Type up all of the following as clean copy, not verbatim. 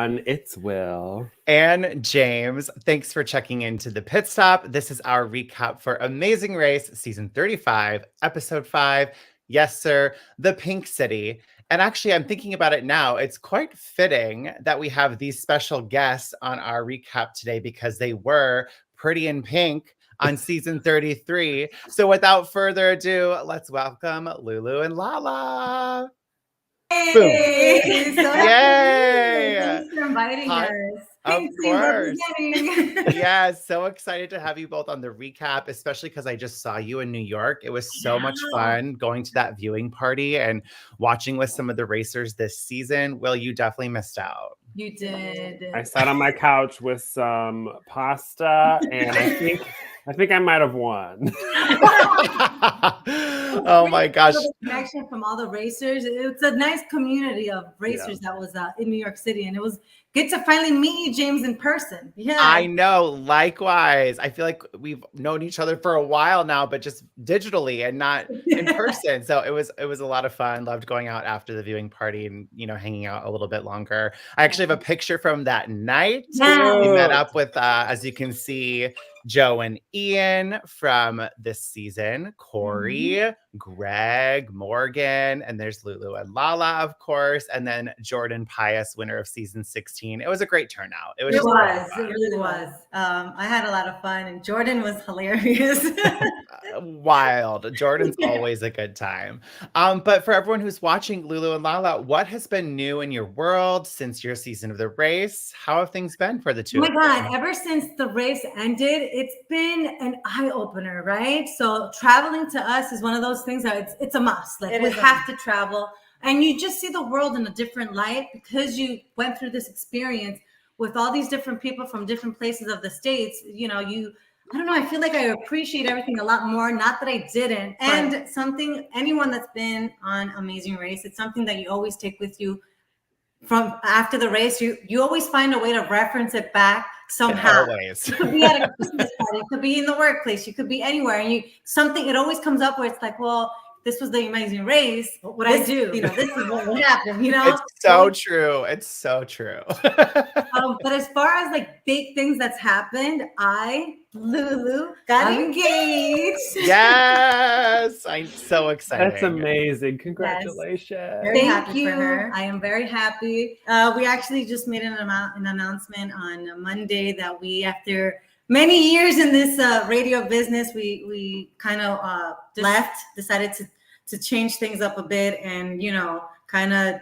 everyone. It's Will. And James. Thanks for checking into the Pit Stop. This is our recap for Amazing Race, season 35, episode 5. Yes, sir. The Pink City. And actually, I'm thinking about it now. It's quite fitting that we have these special guests on our recap today because they were pretty in pink on season 33. So without further ado, let's welcome Lulu and Lala. Hey, so Yay! Thanks for inviting us. Of Pink team course. representing. Yeah, so excited to have you both on the recap, especially because I just saw you in New York. It was so much fun going to that viewing party and watching with some of the racers this season. Will, you definitely missed out. You did. I sat on my couch with some pasta, and I think I might have won. Oh my gosh. Connection from all the racers. It's a nice community of racers that was in New York City, and it was good to finally meet you, James, in person. Yeah, I know. Likewise. I feel like we've known each other for a while now, but just digitally and not in person. So it was a lot of fun. Loved going out after the viewing party and, hanging out a little bit longer. I actually have a picture from that night. Yeah. We met up with, as you can see, Joe and Ian from this season, Corey, Greg, Morgan, and there's Lulu and Lala, of course, and then Jordan Pius, winner of season 16. It was a great turnout. It really was. I had a lot of fun, and Jordan was hilarious. Wild. Jordan's always a good time. But for everyone who's watching, Lulu and Lala, what has been new in your world since your season of the race? How have things been for the two? Oh my God, ever since the race ended, it's been an eye-opener, right? So traveling to us is one of those things that it's a must. Like we have to travel, and you just see the world in a different light because you went through this experience with all these different people from different places of the States. I don't know, I feel like I appreciate everything a lot more. Not that I didn't. And anyone that's been on Amazing Race, it's something that you always take with you from after the race. You always find a way to reference it back somehow. Always. You could be at a Christmas party, you could be in the workplace, you could be anywhere, and it always comes up where it's like, well, this was the Amazing Race. What I do, this is what happened. It's so true. It's so true. But as far as like big things that's happened, Lulu got engaged. Yes, I'm so excited. That's amazing. Congratulations. Yes. Thank you. I am very happy. We actually just made an announcement on Monday that we, after many years in this radio business, we kind of decided to change things up a bit and, kind of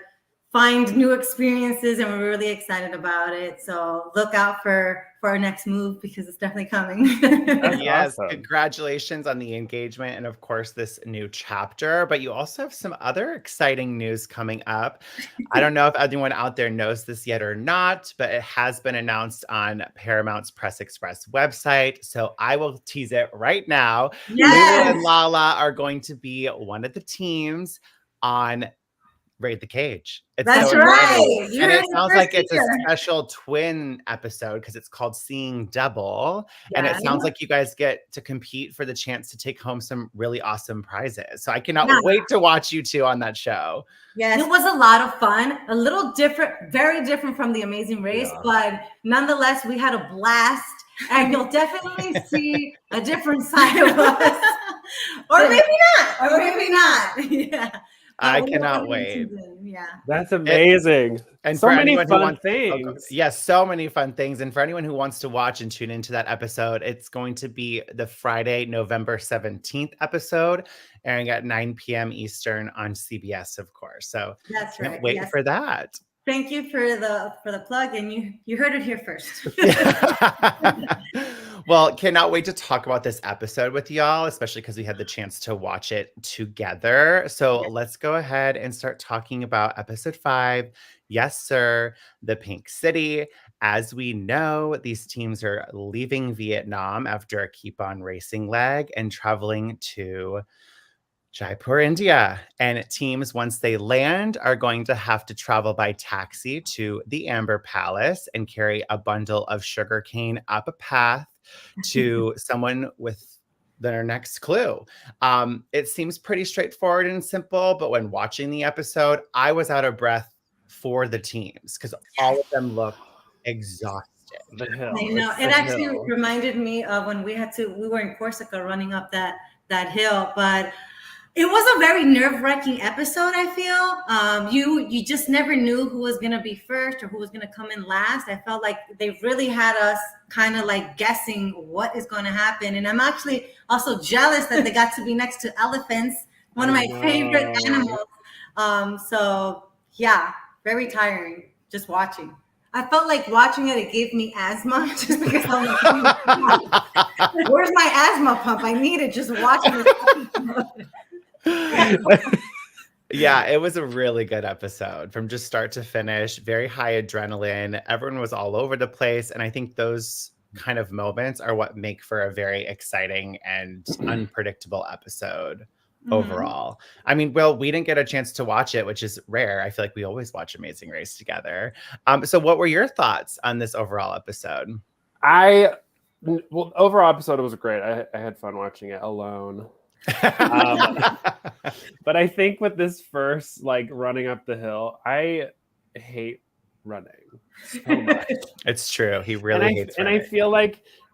find new experiences, and we're really excited about it. So look out for our next move because it's definitely coming. Yes, awesome. Congratulations on the engagement and of course this new chapter, but you also have some other exciting news coming up. I don't know if anyone out there knows this yet or not, but it has been announced on Paramount's Press Express website. So I will tease it right now. Yes. Lulu and Lala are going to be one of the teams on Raid the Cage. That's right. And it sounds like it's a special twin episode because it's called Seeing Double. Yeah. And it sounds like you guys get to compete for the chance to take home some really awesome prizes. So I cannot wait to watch you two on that show. Yes, it was a lot of fun. A little different, very different from the Amazing Race, but nonetheless, we had a blast. And you'll definitely see a different side of us. Or maybe not. Or maybe not. Yeah. I cannot wait. Yeah. That's amazing. And so many fun things. Yes, so many fun things. And for anyone who wants to watch and tune into that episode, it's going to be the Friday, November 17th episode, airing at 9 p.m. Eastern on CBS, of course. So that's right. Wait for that. Thank you for the plug, and you heard it here first. Well, cannot wait to talk about this episode with y'all, especially because we had the chance to watch it together. So let's go ahead and start talking about episode 5. Yes, sir. The Pink City. As we know, these teams are leaving Vietnam after a keep on racing leg and traveling to Jaipur, India. And teams, once they land, are going to have to travel by taxi to the Amber Palace and carry a bundle of sugarcane up a path to someone with their next clue. It seems pretty straightforward and simple, but when watching the episode, I was out of breath for the teams because all of them looked exhausted. The hill. I know. It's It the actually hill. reminded me of when we were in Corsica running up that hill, but it was a very nerve-wracking episode, I feel. You just never knew who was gonna be first or who was gonna come in last. I felt like they really had us kind of like guessing what is gonna happen. And I'm actually also jealous that they got to be next to elephants, one of my favorite animals. So yeah, very tiring just watching. I felt like watching it gave me asthma just because I'm like, where's my asthma pump? I need it just watching it. Yeah, it was a really good episode from just start to finish, very high adrenaline. Everyone was all over the place. And I think those kind of moments are what make for a very exciting and unpredictable episode overall. I mean, well, we didn't get a chance to watch it, which is rare. I feel like we always watch Amazing Race together. So what were your thoughts on this overall episode? Well, overall episode was great. I had fun watching it alone. But I think with this first, like running up the hill, I hate running so much. It's true. He really hates running. And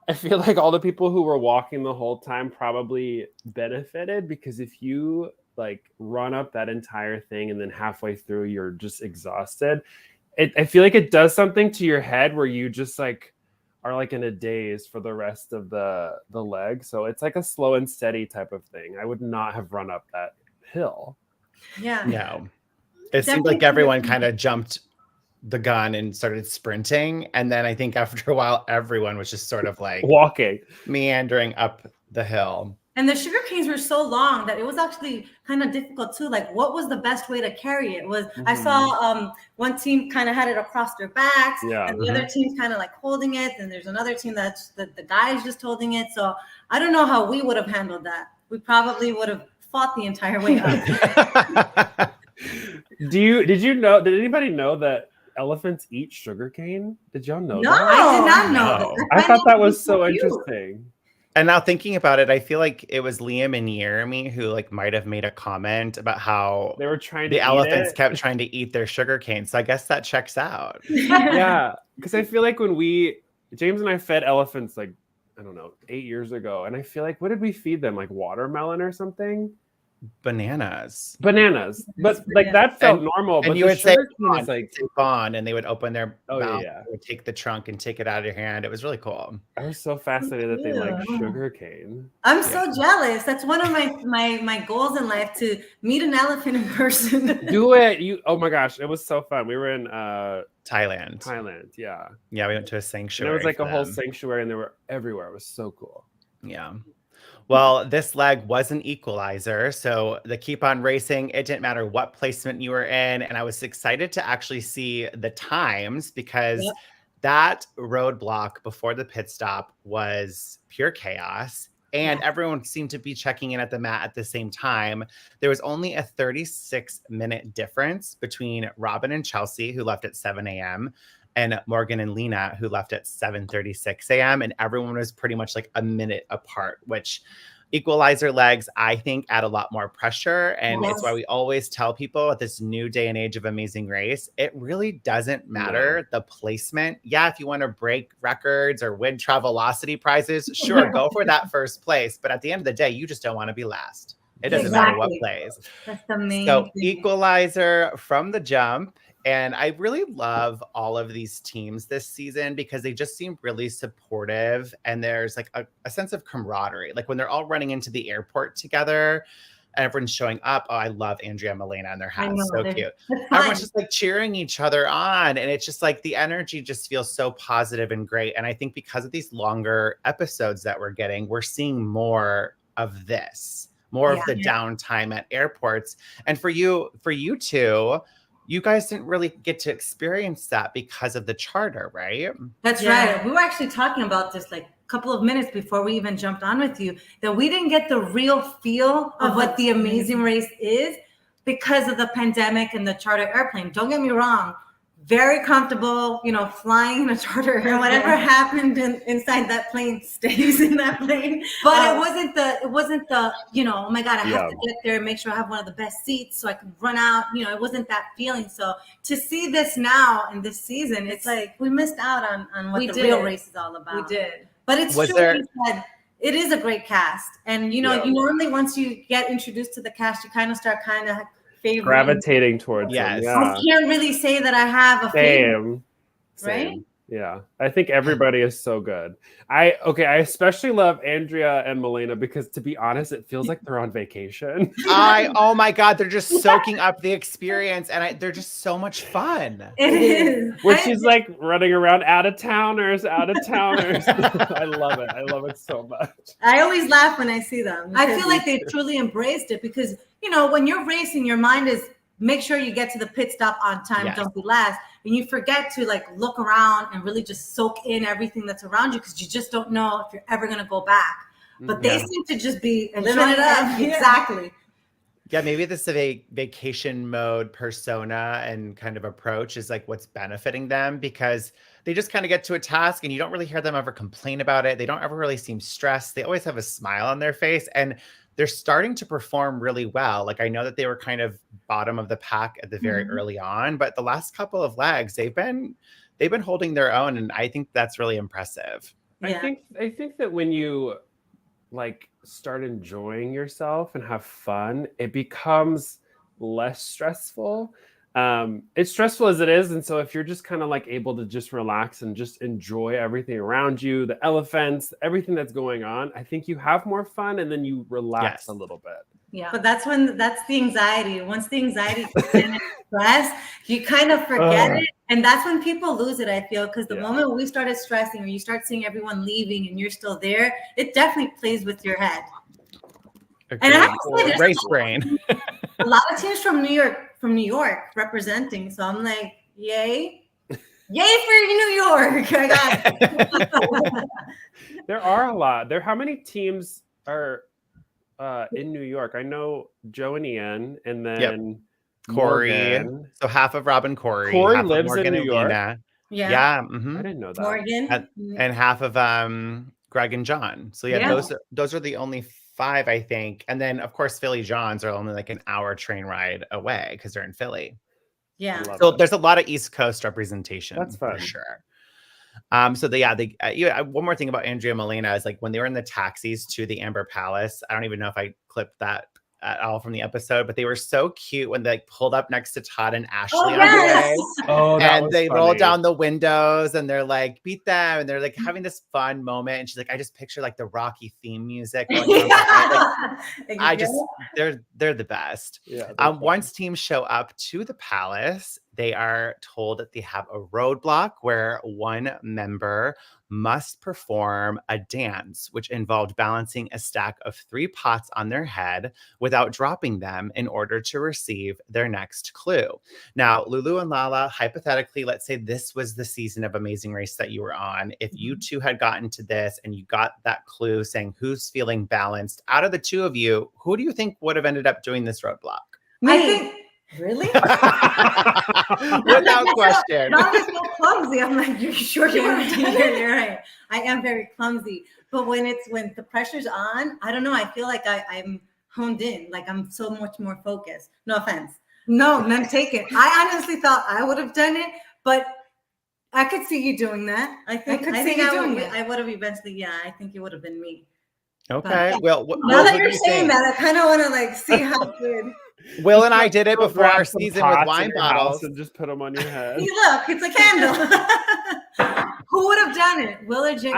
I feel like all the people who were walking the whole time probably benefited because if you like run up that entire thing and then halfway through you're just exhausted, I feel like it does something to your head where you just like are like in a daze for the rest of the leg. So it's like a slow and steady type of thing. I would not have run up that hill. Yeah. No. It seemed like everyone kind of jumped the gun and started sprinting. And then I think after a while, everyone was just sort of like walking, meandering up the hill. And the sugar canes were so long that it was actually kind of difficult too. Like, what was the best way to carry it? I saw one team kind of had it across their backs, and the other team's kind of like holding it. And there's another team that's the guy's just holding it. So I don't know how we would have handled that. We probably would have fought the entire way up. Did anybody know that elephants eat sugarcane? Did y'all know that? No, I did not know that. I thought that was so interesting. And now thinking about it, I feel like it was Liam and Jeremy who like might have made a comment about how they were trying the elephants kept trying to eat their sugar cane. So I guess that checks out. Yeah, because I feel like when James and I fed elephants like, I don't know, 8 years ago. And I feel like, what did we feed them? Like watermelon or something? Bananas. But like that felt normal. And but you would say on, and they would open their mouth, yeah. would take the trunk and take it out of your hand. It was really cool. I was so fascinated that they like sugar cane. I'm so jealous. That's one of my goals in life, to meet an elephant in person. Do it. Oh my gosh, it was so fun. We were in Thailand. Yeah. Yeah, we went to a sanctuary. And it was like a whole sanctuary, and they were everywhere. It was so cool. Yeah. Well, this leg was an equalizer. So the keep on racing, it didn't matter what placement you were in. And I was excited to actually see the times because that roadblock before the pit stop was pure chaos. And everyone seemed to be checking in at the mat at the same time. There was only a 36-minute difference between Robin and Chelsea, who left at 7 a.m., and Morgan and Lena, who left at 7:36 a.m. And everyone was pretty much like a minute apart, which equalizer legs, I think, add a lot more pressure. And it's why we always tell people at this new day and age of Amazing Race, it really doesn't matter the placement. Yeah, if you want to break records or win Travelocity prizes, sure, go for that first place. But at the end of the day, you just don't want to be last. It doesn't matter what plays. That's the main thing. Equalizer from the jump. And I really love all of these teams this season because they just seem really supportive. And there's like a sense of camaraderie. Like when they're all running into the airport together, and everyone's showing up. Oh, I love Andrea and Milena and their hats. So cute. Everyone's just like cheering each other on. And it's just like the energy just feels so positive and great. And I think because of these longer episodes that we're getting, we're seeing more of this, more of the downtime at airports. And for you two, you guys didn't really get to experience that because of the charter, right? That's right. We were actually talking about this like a couple of minutes before we even jumped on with you, that we didn't get the real feel of what the Amazing Race is because of the pandemic and the charter airplane. Don't get me wrong. very comfortable, flying in a charter, and whatever happened inside that plane stays in that plane. But it wasn't the, oh my God, I have to get there and make sure I have one of the best seats so I can run out. It wasn't that feeling. So to see this now in this season, it's like we missed out on what the real race is all about. We did. But it's true what you said. It is a great cast. And, you normally once you get introduced to the cast, you kind of start gravitating towards them. Yeah. I can't really say that I have a favorite. Same. Right? Yeah. I think everybody is so good. I especially love Andrea and Melina because, to be honest, it feels like they're on vacation. Oh my God, they're just soaking up the experience, and they're just so much fun. It is. Where she's like running around out of towners. I love it. I love it so much. I always laugh when I see them. I feel like they truly embraced it because, when you're racing, your mind is make sure you get to the pit stop on time, don't be last. And you forget to look around and really just soak in everything that's around you because you just don't know if you're ever going to go back. But they seem to just be living it up. Exactly. Yeah, maybe this is a vacation mode persona and kind of approach is what's benefiting them because they just kind of get to a task and you don't really hear them ever complain about it. They don't ever really seem stressed. They always have a smile on their face and they're starting to perform really well. I know that they were kind of bottom of the pack at the very early on, but the last couple of legs, they've been holding their own. And I think that's really impressive. Yeah. I think that when you start enjoying yourself and have fun, it becomes less stressful. It's stressful as it is. And so if you're just kind of able to just relax and just enjoy everything around you, the elephants, everything that's going on, I think you have more fun and then you relax a little bit. Yeah. But that's the anxiety. Once the anxiety gets in and stress, you kind of forget it. And that's when people lose it, I feel, because the moment we started stressing or you start seeing everyone leaving and you're still there, it definitely plays with your head. Okay. And I have to say, race brain. A lot of teams from New York representing. So I'm like, yay for New York. I got it. There are a lot. How many teams are in New York? I know Joe and Ian, and then Corey. Morgan. So half of Rob and Corey. Corey lives in New York. Yeah. I didn't know that. Morgan. And half of Greg and John. So those are the only 5, I think. And then of course Philly Johns are only an hour train ride away because they're in Philly. Yeah. So there's a lot of East Coast representation. That's fun. For sure. So one more thing about Andrea Molina is when they were in the taxis to the Amber Palace. I don't even know if I clipped that at all from the episode, but they were so cute when they pulled up next to Todd and Ashley on the way. And they roll down the windows and they're beat them, and they're having this fun moment. And she's like, I just picture the Rocky theme music. They're the best. Yeah, once teams show up to the palace, they are told that they have a roadblock where one member must perform a dance, which involved balancing a stack of 3 pots on their head without dropping them in order to receive their next clue. Now, Lulu and Lala, hypothetically, let's say this was the season of Amazing Race that you were on. If you two had gotten to this and you got that clue saying who's feeling balanced, out of the 2 of you, who do you think would have ended up doing this roadblock? Me. I think. Really? Without question. I'm just so clumsy. I'm like, you're sure you want to do it? You're right. I am very clumsy. But when the pressure's on, I don't know. I feel like I'm honed in. I'm so much more focused. No offense. No, none taken. I honestly thought I would have done it, but I could see you doing that. I think I would have eventually. Yeah, I think it would have been me. Okay. Well, now that you're saying that, I kind of want to see how good. Will and I did it before our season with wine bottles and just put them on your head. Look, it's a candle. Who would have done it, Will or Jake?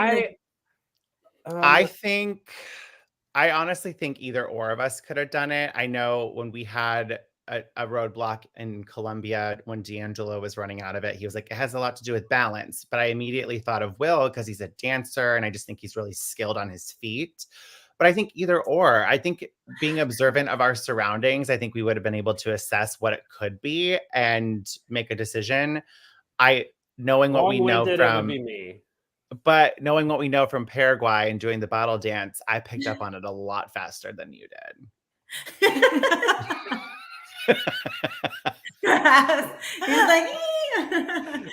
I honestly think either or of us could have done it. I know when we had a roadblock in Colombia, when D'Angelo was running out of it, he was like, it has a lot to do with balance. But I immediately thought of Will because he's a dancer and I just think he's really skilled on his feet. But I think either or. I think being observant of our surroundings, I think we would have been able to assess what it could be and make a decision. Knowing what we know from Paraguay and doing the bottle dance, I picked up on it a lot faster than you did. He's like,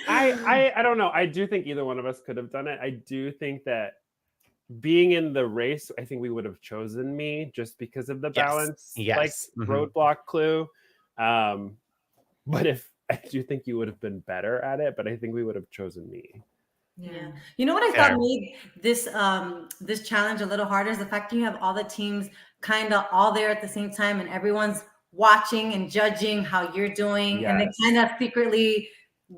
I don't know. I do think either one of us could have done it. I do think that being in the race, I think we would have chosen me just because of the balance, like roadblock clue. But I do think you would have been better at it, but I think we would have chosen me. Yeah. You know what I thought made this this challenge a little harder is the fact that you have all the teams kind of all there at the same time and everyone's watching and judging how you're doing and they kind of secretly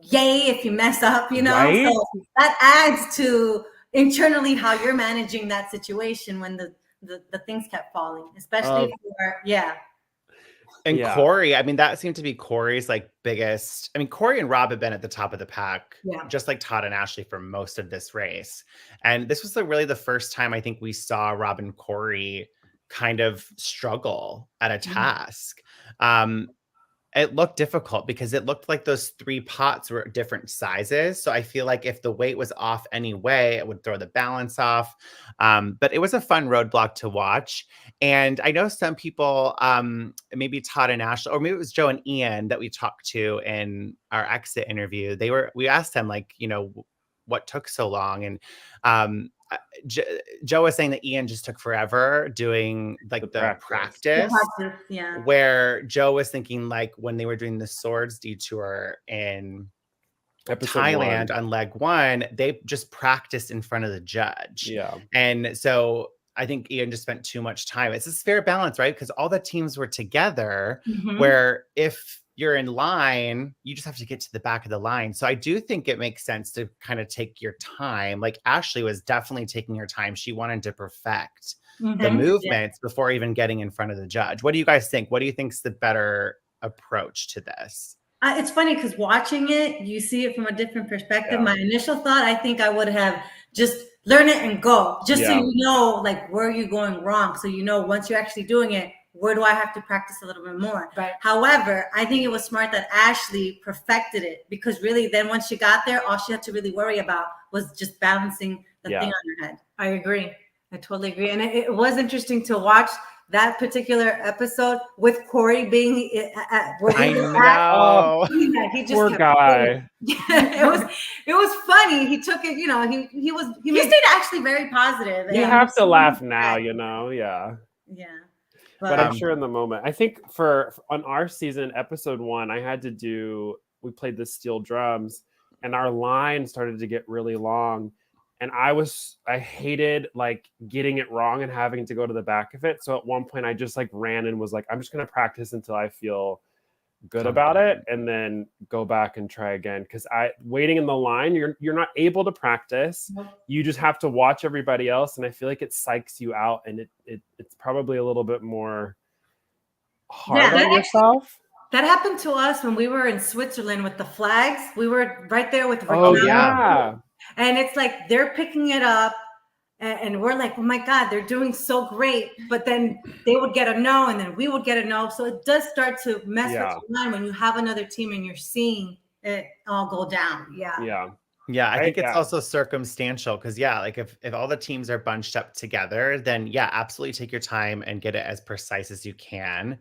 yay if you mess up, you know? Right? So that adds to internally how you're managing that situation when the things kept falling, especially for And Corey, I mean, that seemed to be Corey's like biggest. I mean, Corey and Rob have been at the top of the pack, just like Todd and Ashley for most of this race. And this was really the first time I think we saw Rob and Corey kind of struggle at a task. It looked difficult because it looked like those 3 pots were different sizes. So I feel like if the weight was off anyway, it would throw the balance off. But it was a fun roadblock to watch. And I know some people, maybe Todd and Ashley, or maybe it was Joe and Ian that we talked to in our exit interview. We asked them like, you know, what took so long. And Joe was saying that Ian just took forever doing like the practice. Where Joe was thinking like when they were doing the swords detour in Thailand on leg 1, they just practiced in front of the judge. Yeah. And so I think Ian just spent too much time. It's this fair balance, right? Because all the teams were together where if you're in line, you just have to get to the back of the line. So I do think it makes sense to kind of take your time. Like Ashley was definitely taking her time. She wanted to perfect the movements before even getting in front of the judge. What do you guys think? What do you think's the better approach to this? It's funny because watching it, you see it from a different perspective. My initial thought, I think I would have just learn it and go, just so you know, like where you're going wrong. So you know, once you're actually doing it, where do I have to practice a little bit more? Right. However, I think it was smart that Ashley perfected it because really then once she got there, all she had to really worry about was just balancing the thing on her head. I agree. I totally agree. And it was interesting to watch that particular episode with Corey being where I know. He just poor guy. it was funny. He took it, you know, he stayed actually very positive. You have to laugh now, you know. Yeah. But I'm sure in the moment. I think on our season, episode 1, we played the steel drums and our line started to get really long. And I hated like getting it wrong and having to go to the back of it. So at one point I just like ran and was like, I'm just going to practice until I feel good about it and then go back and try again. Cause waiting in the line, you're not able to practice. You just have to watch everybody else. And I feel like it psychs you out and it's probably a little bit more hard on yourself. That happened to us when we were in Switzerland with the flags. We were right there with and it's like they're picking it up and we're like, oh my God, they're doing so great. But then they would get a no and then we would get a no. So it does start to mess with your mind when you have another team and you're seeing it all go down. Yeah, I think it's also circumstantial because like if all the teams are bunched up together, then absolutely take your time and get it as precise as you can.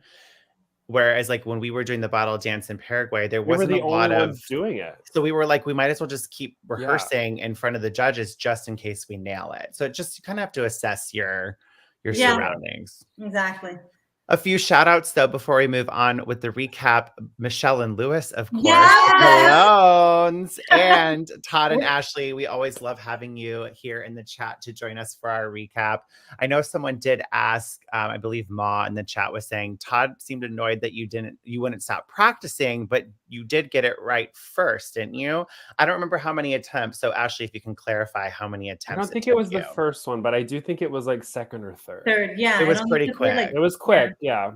Whereas like when we were doing the bottle dance in Paraguay, there wasn't a lot of doing it. So we were like, we might as well just keep rehearsing in front of the judges just in case we nail it. So you kind of have to assess your surroundings. Exactly. A few shout outs though before we move on with the recap. Michelle and Lewis, of course. Hellos. And Todd and Ashley, we always love having you here in the chat to join us for our recap. I know someone did ask, I believe Ma in the chat was saying Todd seemed annoyed that you wouldn't stop practicing, but you did get it right first, didn't you? I don't remember how many attempts. So Ashley, if you can clarify how many attempts. I don't think it was the first one, but I do think it was like second or third. It was pretty quick. It was quick. Yeah.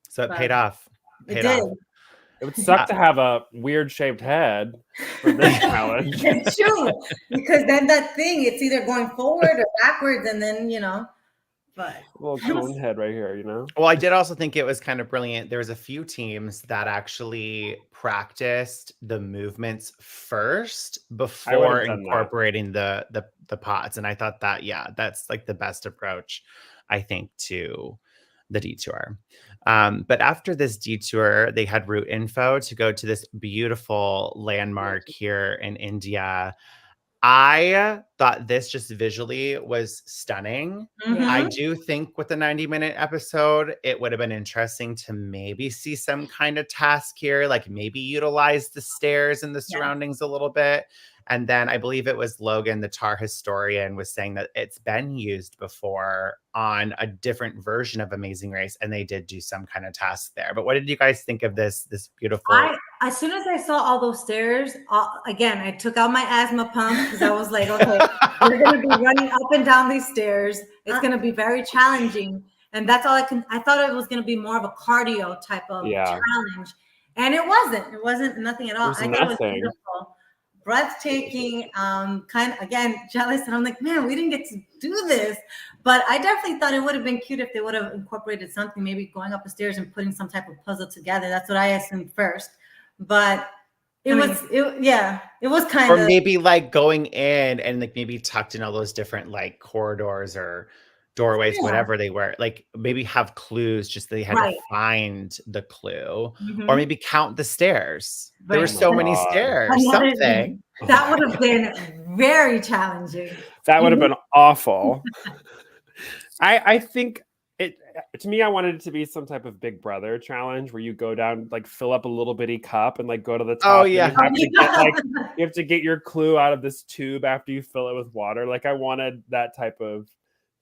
So it paid off. It did. It would suck to have a weird shaped head for this challenge. It's true. Because then that thing, it's either going forward or backwards, and then, you know. But a little cone head right here, you know? Well, I did also think it was kind of brilliant. There was a few teams that actually practiced the movements first before incorporating the pots. And I thought that, that's like the best approach, I think, to the detour. But after this detour, they had route info to go to this beautiful landmark here in India. I thought this just visually was stunning. I do think with the 90-minute episode, it would have been interesting to maybe see some kind of task here, like maybe utilize the stairs and the surroundings a little bit. And then I believe it was Logan, the Tar historian, was saying that it's been used before on a different version of Amazing Race, and they did do some kind of task there. But what did you guys think of this beautiful? As soon as I saw all those stairs, again, I took out my asthma pump because I was like, okay, we're going to be running up and down these stairs. It's going to be very challenging. And that's all I thought it was going to be more of a cardio type of challenge. And it wasn't. It wasn't nothing at all. I thought it was beautiful. Breathtaking, kind of, again, jealous. And I'm like, man, we didn't get to do this. But I definitely thought it would have been cute if they would have incorporated something, maybe going up the stairs and putting some type of puzzle together. That's what I assumed first. But it was kind of. Or maybe like going in and like maybe tucked in all those different like corridors or doorways, whatever they were, like maybe have clues, just they had to find the clue, or maybe count the stairs. There were so many stairs, something. That would have been very challenging. That would have been awful. I think to me, I wanted it to be some type of Big Brother challenge where you go down, like fill up a little bitty cup and like go to the top. Oh yeah. You have to get your clue out of this tube after you fill it with water. Like I wanted that type of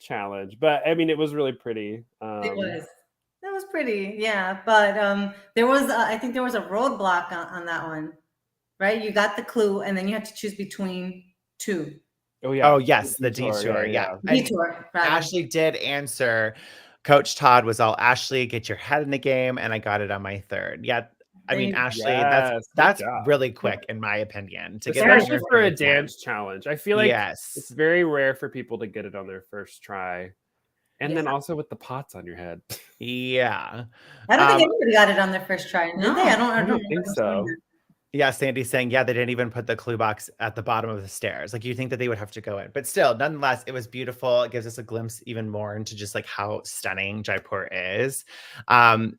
challenge, but I mean, it was really pretty. It was pretty, yeah. But there was, I think there was a roadblock on that one, right? You got the clue, and then you had to choose between two. Oh yeah. Oh yes, the detour. Yeah. Detour. Ashley did answer. Coach Todd was all, Ashley, get your head in the game, and I got it on my third. Yeah. I mean, Ashley, that's really quick in my opinion. To get especially for a dance challenge. I feel like it's very rare for people to get it on their first try. And then also with the pots on your head. Yeah. I don't think anybody got it on their first try. Did they? I don't think so. Yeah, Sandy's saying, they didn't even put the clue box at the bottom of the stairs. Like, you think that they would have to go in. But still, nonetheless, it was beautiful. It gives us a glimpse even more into just like how stunning Jaipur is.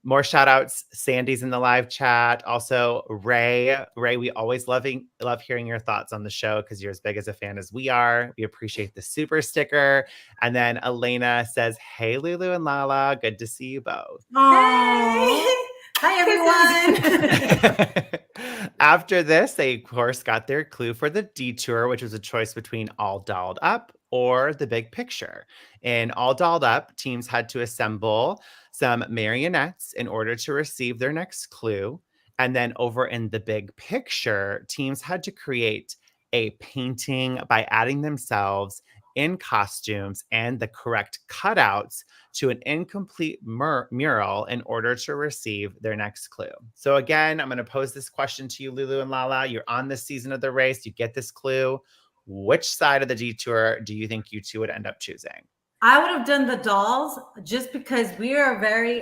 More shout outs. Sandy's in the live chat. Also, Ray, we always love hearing your thoughts on the show because you're as big as a fan as we are. We appreciate the super sticker. And then Elena says, hey, Lulu and Lala, good to see you both. Hey. Hi, everyone. After this, they, of course, got their clue for the detour, which was a choice between All Dolled Up or The Big Picture. In All Dolled Up, teams had to assemble some marionettes in order to receive their next clue. And then over in The Big Picture, teams had to create a painting by adding themselves in costumes and the correct cutouts to an incomplete mural in order to receive their next clue. So again, I'm going to pose this question to you, Lulu and Lala. You're on this season of the race. You get this clue. Which side of the detour do you think you two would end up choosing? I would have done the dolls just because we are very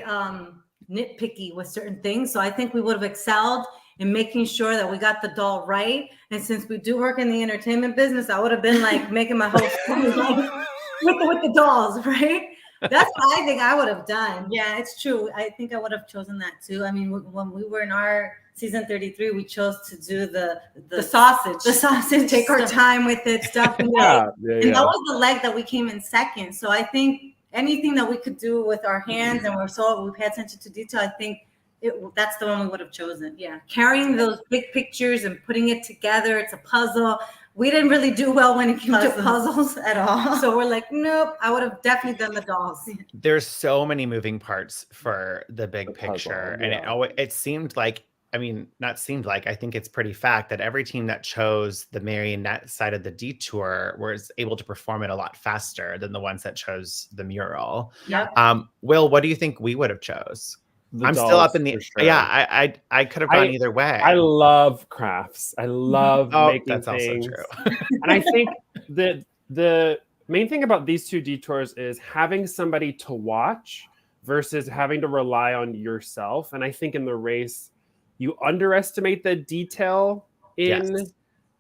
nitpicky with certain things. So I think we would have excelled in making sure that we got the doll right. And since we do work in the entertainment business, I would have been like making my whole with the dolls, right? That's what I think I would have done. Yeah, it's true. I think I would have chosen that too. I mean, when we were in our season 33, we chose to do the sausage. The sausage, take our time with it, stuff. And that was the leg that we came in second. So I think anything that we could do with our hands and we pay attention to detail, I think that's the one we would have chosen. Yeah. Carrying those big pictures and putting it together. It's a puzzle. We didn't really do well when it came to puzzles at all. So we're like, nope, I would have definitely done the dolls. There's so many moving parts for the big picture. Puzzle, and it seemed like, I think it's pretty fact that every team that chose the marionette side of the detour was able to perform it a lot faster than the ones that chose the mural. Yep. Will, what do you think we would have chose? I'm still up in the I could have gone either way. I love crafts. I love making that's things. Also true. And I think the main thing about these two detours is having somebody to watch versus having to rely on yourself. And I think in the race, you underestimate the detail in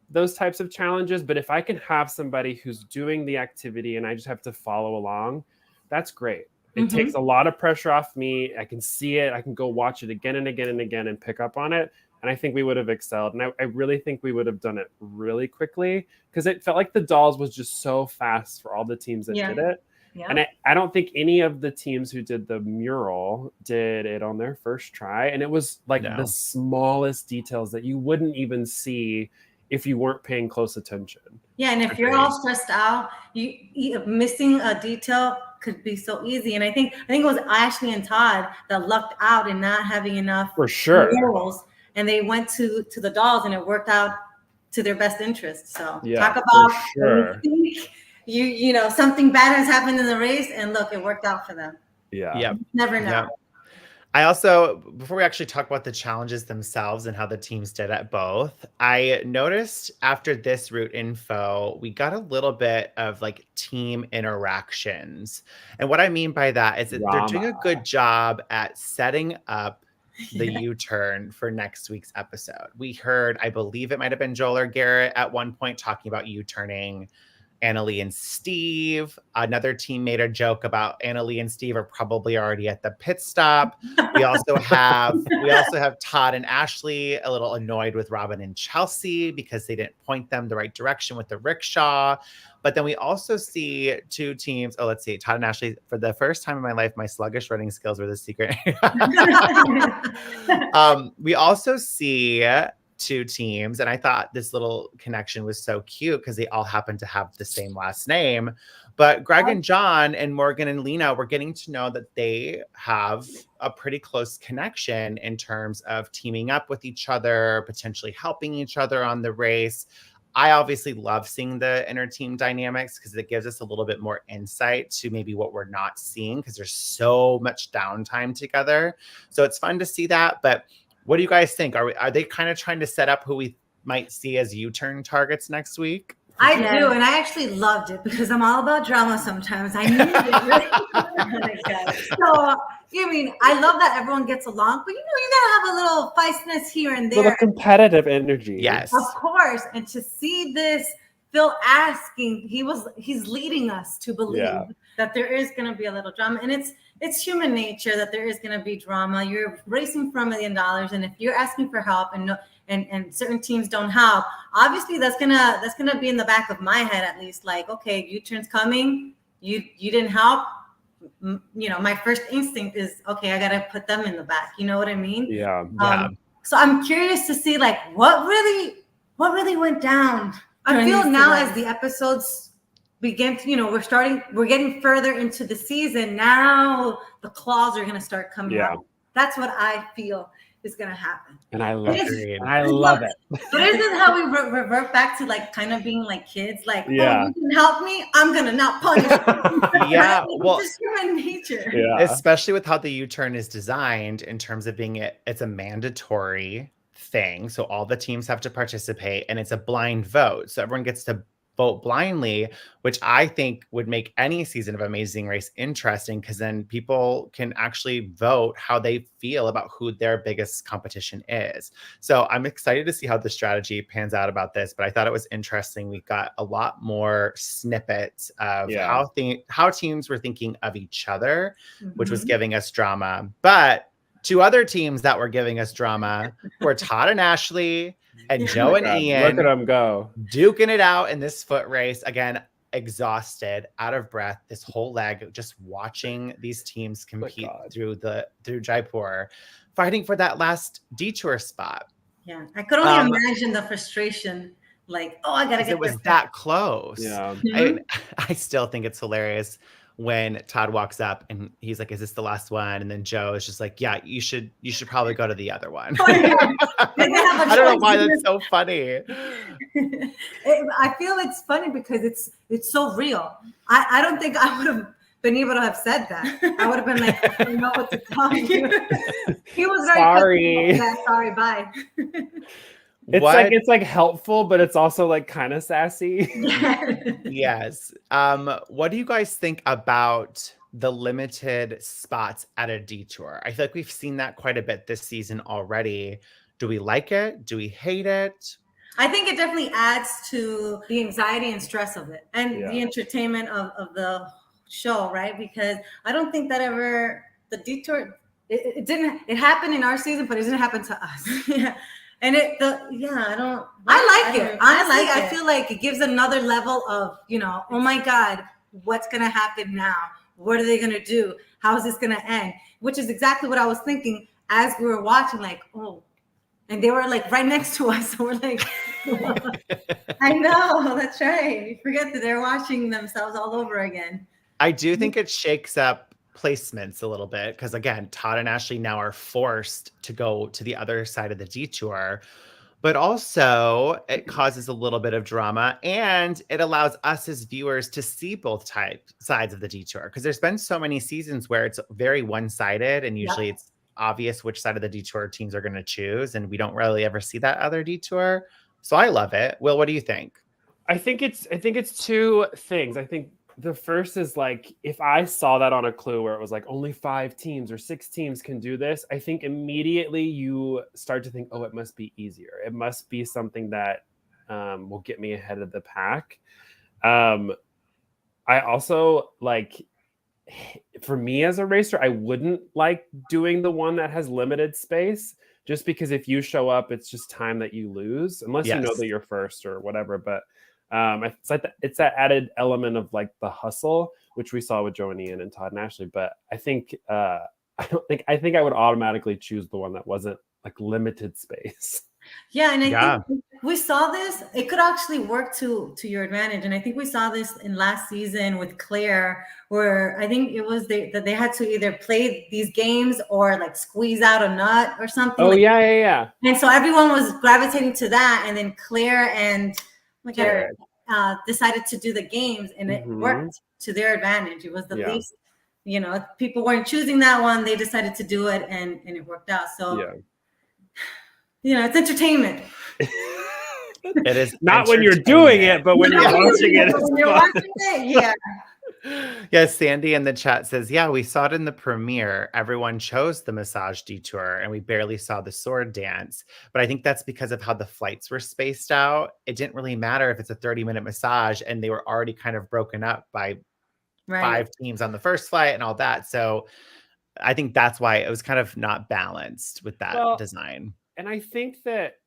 those types of challenges. But if I can have somebody who's doing the activity and I just have to follow along, that's great. It takes a lot of pressure off me. I can see it. I can go watch it again and again and again and pick up on it. And I think we would have excelled. And I really think we would have done it really quickly because it felt like the dolls was just so fast for all the teams that did it. Yeah. And I don't think any of the teams who did the mural did it on their first try. And it was like the smallest details that you wouldn't even see if you weren't paying close attention. Yeah, and if you're all stressed out, you missing a detail could be so easy. And I think it was Ashley and Todd that lucked out in not having enough for sure murals, and they went to the dolls, and it worked out to their best interest. So yeah, talk about you know something bad has happened in the race, and look, it worked out for them. Yeah. Yep. Never know. Yep. I also, before we actually talk about the challenges themselves and how the teams did at both, I noticed after this route info, we got a little bit of like team interactions. And what I mean by that is that they're doing a good job at setting up the U-turn for next week's episode. We heard, I believe it might have been Joel or Garrett at one point talking about U-turning Annalie and Steve. Another team made a joke about Annalie and Steve are probably already at the pit stop. We also have Todd and Ashley a little annoyed with Robin and Chelsea because they didn't point them the right direction with the rickshaw. But then we also see two teams. Oh, let's see. Todd and Ashley, for the first time in my life, my sluggish running skills were the secret. We also see two teams, and I thought this little connection was so cute because they all happen to have the same last name. But Greg and John and Morgan and Lena, we're getting to know that they have a pretty close connection in terms of teaming up with each other, potentially helping each other on the race. I obviously love seeing the inner team dynamics because it gives us a little bit more insight to maybe what we're not seeing because there's so much downtime together. So it's fun to see that. But what do you guys think? Are they kind of trying to set up who we might see as U-turn targets next week? I do, and I actually loved it because I'm all about drama sometimes. I knew it. So, I love that everyone gets along, but you gotta have a little feistiness here and there. A little competitive energy. Yes. Of course. And to see this, Phil asking, he's leading us to believe that there is gonna be a little drama. And it's human nature that there is going to be drama. You're racing for $1 million, and if you're asking for help and certain teams don't help, obviously that's gonna be in the back of my head at least. Like, okay, U-turn's coming. You didn't help. My first instinct is, okay, I gotta put them in the back. You know what I mean? Yeah. So I'm curious to see like what really went down. I feel now as the episodes begin to, we're getting further into the season. Now the claws are going to start coming out. That's what I feel is going to happen. And I love it. I love it. But isn't how we revert back to like kind of being like kids? Like, oh, you can help me. I'm going to not punish you. Yeah. Well, it's just human nature. Yeah. Especially with how the U-turn is designed in terms of it's a mandatory thing. So all the teams have to participate and it's a blind vote. So everyone gets to vote blindly, which I think would make any season of Amazing Race interesting because then people can actually vote how they feel about who their biggest competition is. So I'm excited to see how the strategy pans out about this, but I thought it was interesting. We got a lot more snippets of how teams were thinking of each other, which was giving us drama. But two other teams that were giving us drama were Todd and Ashley and Joe and Ian. Look at them go. Duking it out in this foot race. Again, exhausted, out of breath, this whole leg, just watching these teams compete through Jaipur, fighting for that last detour spot. Yeah, I could only imagine the frustration. Like, oh, I gotta get. It was that close. Yeah, I still think it's hilarious when Todd walks up and he's like, "Is this the last one?" And then Joe is just like, "Yeah, you should probably go to the other one." I don't know why that's so funny. I feel it's funny because it's so real. I don't think I would have been able to have said that. I would have been like, I don't know what to tell you. He was very sorry, bye. It's like helpful, but it's also like kind of sassy. Yes. What do you guys think about the limited spots at a detour? I feel like we've seen that quite a bit this season already. Do we like it? Do we hate it? I think it definitely adds to the anxiety and stress of it and the entertainment of the show, right? Because I don't think that ever the detour it didn't. It happened in our season, but it didn't happen to us. Yeah. And I don't. I like it. Honestly, I feel like it gives another level of, oh my God, what's gonna happen now? What are they gonna do? How is this gonna end? Which is exactly what I was thinking as we were watching. Like, oh, and they were like right next to us. So we're like, I know, that's right. You forget that they're watching themselves all over again. I do think it shakes up placements a little bit because, again, Todd and Ashley now are forced to go to the other side of the detour, but also it causes a little bit of drama and it allows us as viewers to see both sides of the detour because there's been so many seasons where it's very one-sided and usually it's obvious which side of the detour teams are going to choose, and we don't really ever see that other detour. So I love it. Will, what do you think? I think it's two things. I think the first is like, if I saw that on a clue where it was like only 5 teams or 6 teams can do this, I think immediately you start to think, oh, it must be easier. It must be something that will get me ahead of the pack. I also like, for me as a racer, I wouldn't like doing the one that has limited space, just because if you show up, it's just time that you lose, unless you know that you're first or whatever. But it's that added element of like the hustle, which we saw with Joe and Ian and Todd and Ashley. But I think I think I would automatically choose the one that wasn't like limited space. Yeah, and I think we saw this. It could actually work to your advantage, and I think we saw this in last season with Claire, where I think it was that they had to either play these games or like squeeze out a nut or something. Oh, yeah. And so everyone was gravitating to that, and then Claire and Jared decided to do the games, and it worked to their advantage. It was the least, people weren't choosing that one. They decided to do it, and it worked out. So, it's entertainment. It is not when you're doing it, but when you're watching it. When you're watching it, Yes, Sandy in the chat says, yeah, we saw it in the premiere. Everyone chose the massage detour and we barely saw the sword dance. But I think that's because of how the flights were spaced out. It didn't really matter if it's a 30-minute massage and they were already kind of broken up by 5 teams on the first flight and all that. So I think that's why it was kind of not balanced with that design. And I think that,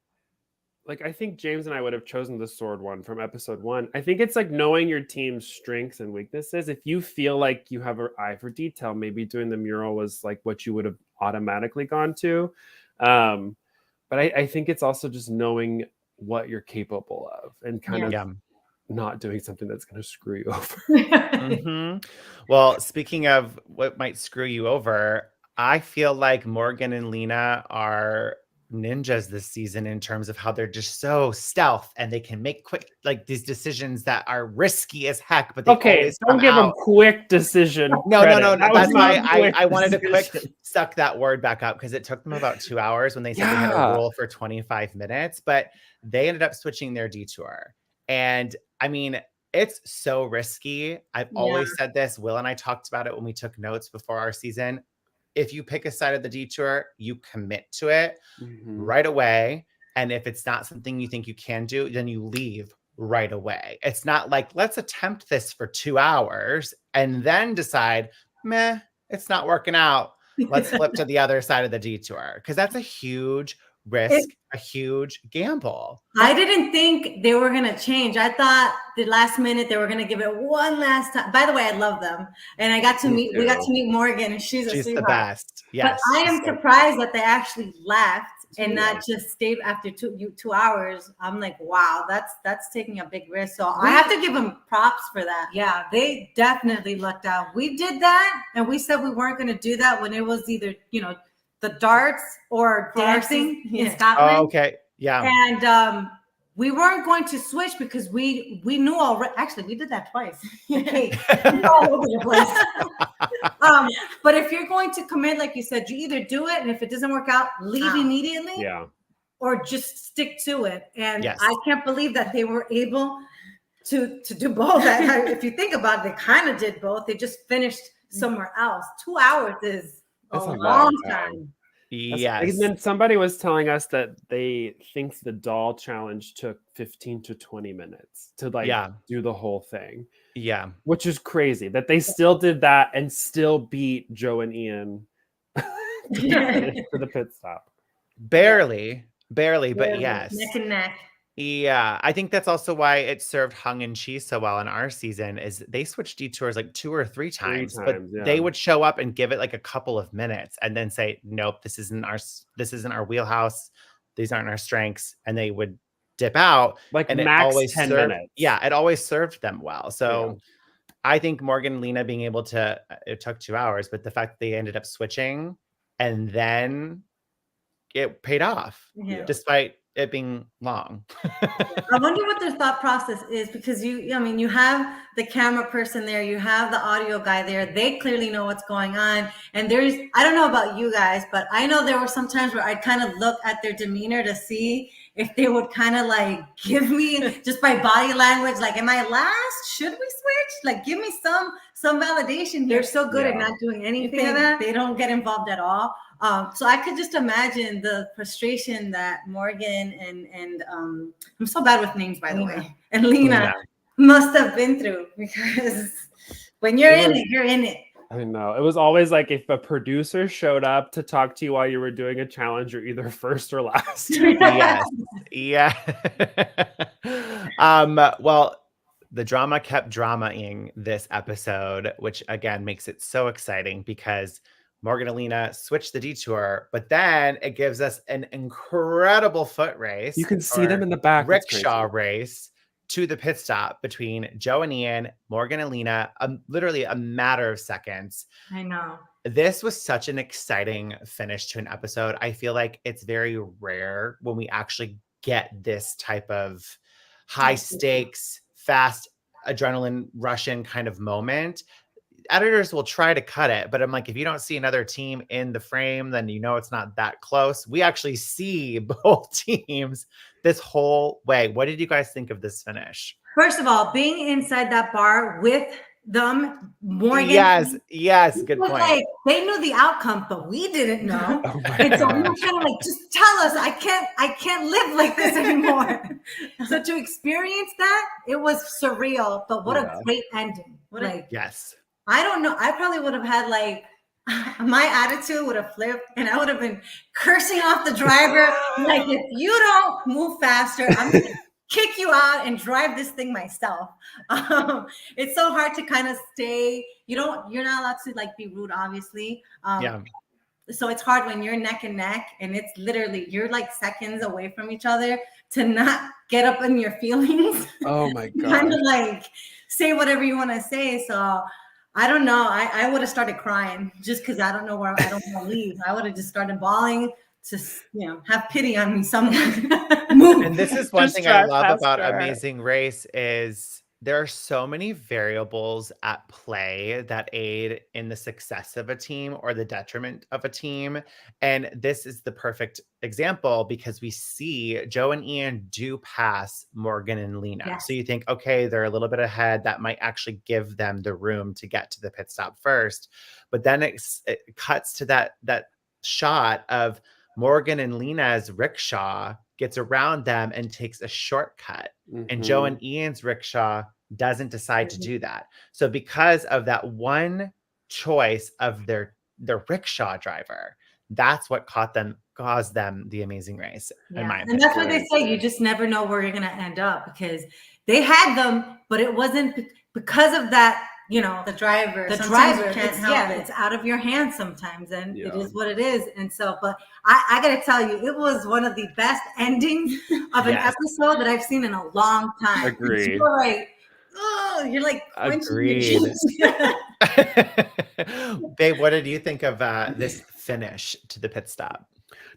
I think James and I would have chosen the sword one from episode 1. I think it's like knowing your team's strengths and weaknesses. If you feel like you have an eye for detail, maybe doing the mural was like what you would have automatically gone to. But I think it's also just knowing what you're capable of and kind of not doing something that's going to screw you over. Well, speaking of what might screw you over, I feel like Morgan and Lena are ninjas this season in terms of how they're just so stealth and they can make quick these decisions that are risky as heck, but they always don't give them quick decision. No. That's why I wanted to quick suck that word back up because it took them about 2 hours when they said they had a rule for 25 minutes, but they ended up switching their detour. And I mean, it's so risky. I've always said this. Will and I talked about it when we took notes before our season. If you pick a side of the detour, you commit to it right away. And if it's not something you think you can do, then you leave right away. It's not like, let's attempt this for 2 hours and then decide, meh, it's not working out. Let's flip to the other side of the detour. Because that's a huge risk, a huge gamble. I didn't think they were going to change. I thought the last minute they were going to give it one last time. By the way, I love them. And we got to meet Morgan, and she's the best. Yes. But I am surprised that they actually left and not just stayed after 2 hours. I'm like, wow, that's taking a big risk. So I have to give them props for that. Yeah, they definitely lucked out. We did that, and we said we weren't going to do that when it was either, the darts or dancing in Scotland. Oh, okay. Yeah. And we weren't going to switch because we knew already. Actually, we did that twice. Okay. All over the place. But if you're going to commit, like you said, you either do it, and if it doesn't work out, leave immediately. Yeah. Or just stick to it. And I can't believe that they were able to do both. If you think about it, they kind of did both. They just finished somewhere else. 2 hours is a long time. Yes. And then somebody was telling us that they think the doll challenge took 15 to 20 minutes to do the whole thing. Yeah. Which is crazy that they still did that and still beat Joe and Ian to the pit stop. Barely, but yes. Neck and neck. Yeah, I think that's also why it served Hung and Chi so well in our season is they switched detours like 2 or 3 times, but they would show up and give it like a couple of minutes and then say, "Nope, this isn't our wheelhouse. These aren't our strengths," and they would dip out. Like and max it always 10 served, minutes. Yeah, it always served them well. So I think Morgan and Lena being able to, it took 2 hours, but the fact that they ended up switching and then it paid off despite it being long. I wonder what their thought process is because you have the camera person there, you have the audio guy there. They clearly know what's going on. And I don't know about you guys, but I know there were some times where I'd kind of look at their demeanor to see if they would kind of like give me just by body language, like, am I last? Should we switch? Like, give me some validation. They're so good at not doing anything. They don't get involved at all. So I could just imagine the frustration that Morgan and I'm so bad with names, by the way, and Lena must have been through, because when you're in it, you're in it. I know. It was always like if a producer showed up to talk to you while you were doing a challenge, you're either first or last. Yes. Yeah. Well, the drama kept dramaing this episode, which again makes it so exciting because Morgan and Lena switch the detour, but then it gives us an incredible foot race. You can see them in the back. Rickshaw race to the pit stop between Joe and Ian, Morgan and Lena, literally a matter of seconds. I know. This was such an exciting finish to an episode. I feel like it's very rare when we actually get this type of high stakes, fast adrenaline rushing kind of moment. Editors will try to cut it, but I'm like, if you don't see another team in the frame, then you know it's not that close. We actually see both teams this whole way. What did you guys think of this finish? First of all, being inside that bar with them, Morgan. Yes, good point. Like, they knew the outcome, but we didn't know. And so we were kind of like, just tell us, I can't live like this anymore. So to experience that, it was surreal, but what a great ending. Yes. I don't know. I probably would have had my attitude would have flipped and I would have been cursing off the driver. Like, if you don't move faster, I'm going to kick you out and drive this thing myself. It's so hard to kind of stay. You're not allowed to be rude, obviously. So it's hard when you're neck and neck and it's literally, you're like seconds away from each other to not get up in your feelings. Oh my God. Kind of say whatever you want to say. So I don't know. I would have started crying just because I don't know where I don't want to leave. I would have just started bawling to, have pity on me, someone. Move. And this is one thing I love about Amazing Race is there are so many variables at play that aid in the success of a team or the detriment of a team. And this is the perfect example because we see Joe and Ian do pass Morgan and Lena. Yes. So you think, okay, they're a little bit ahead. That might actually give them the room to get to the pit stop first. But then it cuts to that shot of Morgan and Lena's rickshaw gets around them and takes a shortcut. Mm-hmm. And Joe and Ian's rickshaw doesn't decide to do that. So because of that one choice of their rickshaw driver, that's what caused them the Amazing Race. Yeah. In my opinion. And that's what they say. You just never know where you're going to end up because they had them, but it wasn't because of that. The driver can't help it. It's out of your hands sometimes, and it is what it is. And so, but I got to tell you, it was one of the best endings of an episode that I've seen in a long time. Agreed. You're like, agreed. Babe, what did you think of this finish to the pit stop?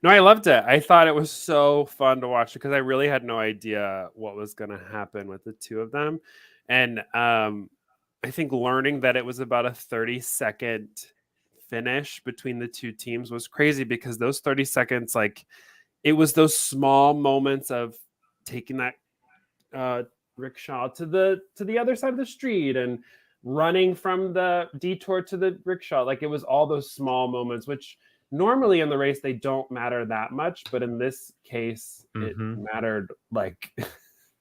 No, I loved it. I thought it was so fun to watch because I really had no idea what was going to happen with the two of them. And I think learning that it was about a 30-second finish between the two teams was crazy because those 30 seconds, it was those small moments of taking that rickshaw to the other side of the street and running from the detour to the rickshaw. It was all those small moments, which normally in the race, they don't matter that much. But in this case, it mattered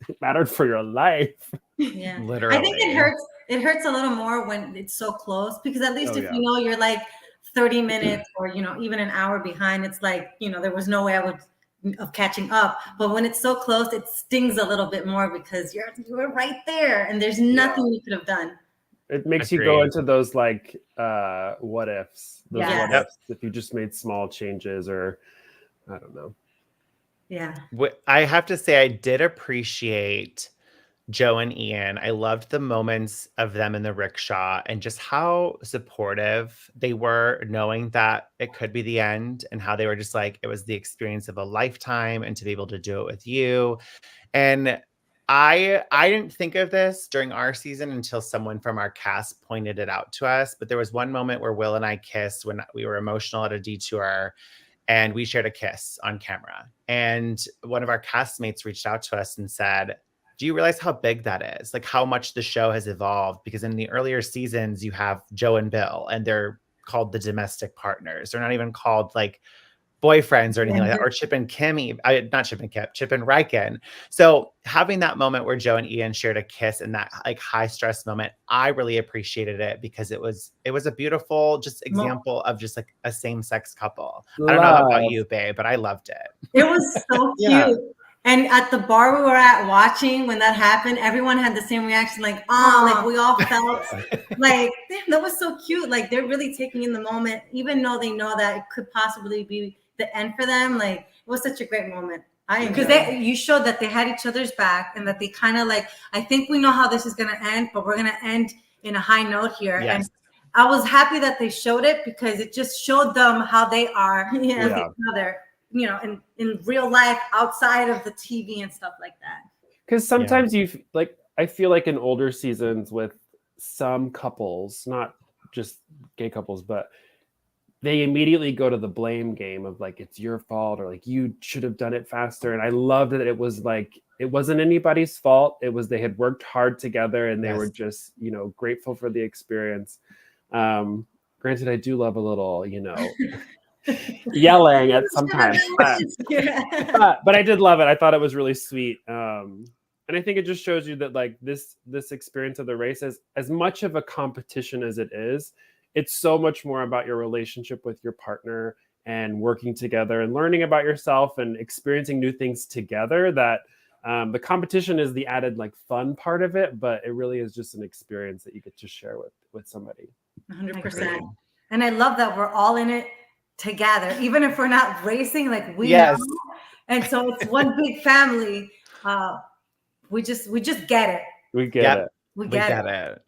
it mattered for your life. Yeah, literally. I think it hurts. it hurts a little more when it's so close, because at least if yeah. you know you're like 30 minutes or, you know, even an hour behind, it's like, you know, there was no way of catching up. But when it's so close, it stings a little bit more because you're right there and there's nothing you could have done. It makes you go into those like what ifs. Those Yes. what ifs if you just made small changes, or I don't know. Yeah. I have to say, I did appreciate Joe and Ian. I loved the moments of them in the rickshaw and just how supportive they were, knowing that it could be the end, and how they were just like, it was the experience of a lifetime, and to be able to do it with you. And I didn't think of this during our season until someone from our cast pointed it out to us. But there was one moment where Will and I kissed when we were emotional at a detour, and we shared a kiss on camera. And one of our castmates reached out to us and said, do you realize how big that is? Like how much the show has evolved? Because in the earlier seasons, you have Joe and Bill, and they're called the domestic partners. They're not even called like boyfriends or anything like that, or Chip and Kimmy, not Chip and Kip, Chip and Riken. So having that moment where Joe and Ian shared a kiss in that like high stress moment, I really appreciated it, because it was a beautiful just example of just like a same sex couple. I don't know about you, babe, but I loved it. It was so cute. And at the bar we were at watching when that happened, everyone had the same reaction, like, oh, like we all felt like, damn, that was so cute. Like they're really taking in the moment, even though they know that it could possibly be the end for them. Like it was such a great moment. Because you showed that they had each other's back, and that they kind of like, I think we know how this is going to end, but we're going to end in a high note here. Yes. And I was happy that they showed it, because it just showed them how they are with each other, you know, in real life, outside of the TV and stuff like that. Because sometimes I feel like in older seasons with some couples, not just gay couples, but they immediately go to the blame game of like, it's your fault, or like you should have done it faster. And I loved that it was like, it wasn't anybody's fault. It was, they had worked hard together, and they were just, you know, grateful for the experience. Granted, I do love a little, you know, yelling at sometimes, but I did love it. I thought it was really sweet. And I think it just shows you that like this experience of the race is as much of a competition as it is. It's so much more about your relationship with your partner and working together and learning about yourself and experiencing new things together, that the competition is the added like fun part of it, but it really is just an experience that you get to share with somebody. 100%. And I love that we're all in it together, even if we're not racing, like we know. And so it's one big family. We just get it. We get it. We get it.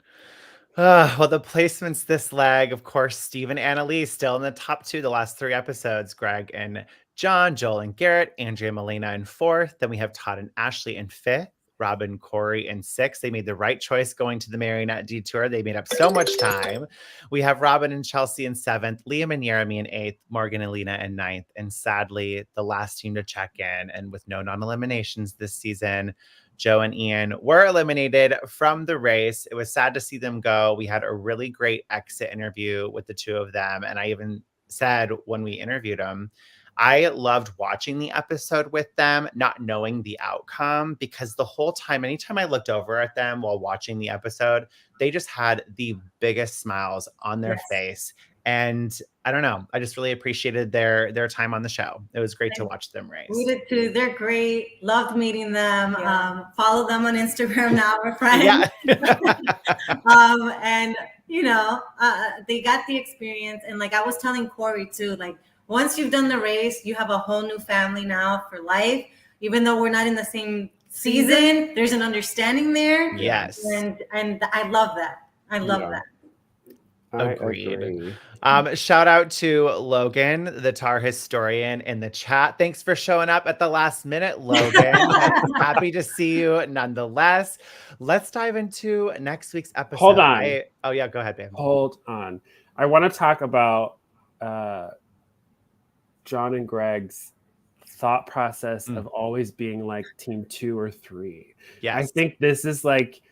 Well, the placements this leg, of course, Steve and Annalise still in the top 2 the last 3 episodes. Greg and John, Joel and Garrett, Andrea and Melina in 4th. Then we have Todd and Ashley in 5th. Robin, Corey in 6th. They made the right choice going to the Marionette Detour. They made up so much time. We have Robin and Chelsea in 7th, Liam and Jeremy in 8th, Morgan and Lena in 9th. And sadly, the last team to check in, and with no non-eliminations this season, Joe and Ian were eliminated from the race. It was sad to see them go. We had a really great exit interview with the 2 of them. And I even said when we interviewed them, I loved watching the episode with them, not knowing the outcome, because the whole time, anytime I looked over at them while watching the episode, they just had the biggest smiles on their face. And I don't know, I just really appreciated their time on the show. It was great to watch them race. We did too. They're great. Loved meeting them. Follow them on Instagram now. We're friends. And you know, they got the experience. And like I was telling Corey too, like once you've done the race, you have a whole new family now for life. Even though we're not in the same season, there's an understanding there. Yes. And I love that. I love that. Agreed. Shout out to Logan, the Tar historian, in the chat. Thanks for showing up at the last minute, Logan. Happy to see you nonetheless. Let's dive into next week's episode. Hold on. Oh yeah, go ahead, babe. Hold on. I want to talk about John and Greg's thought process of always being like team 2 or 3. Yes. I think this is like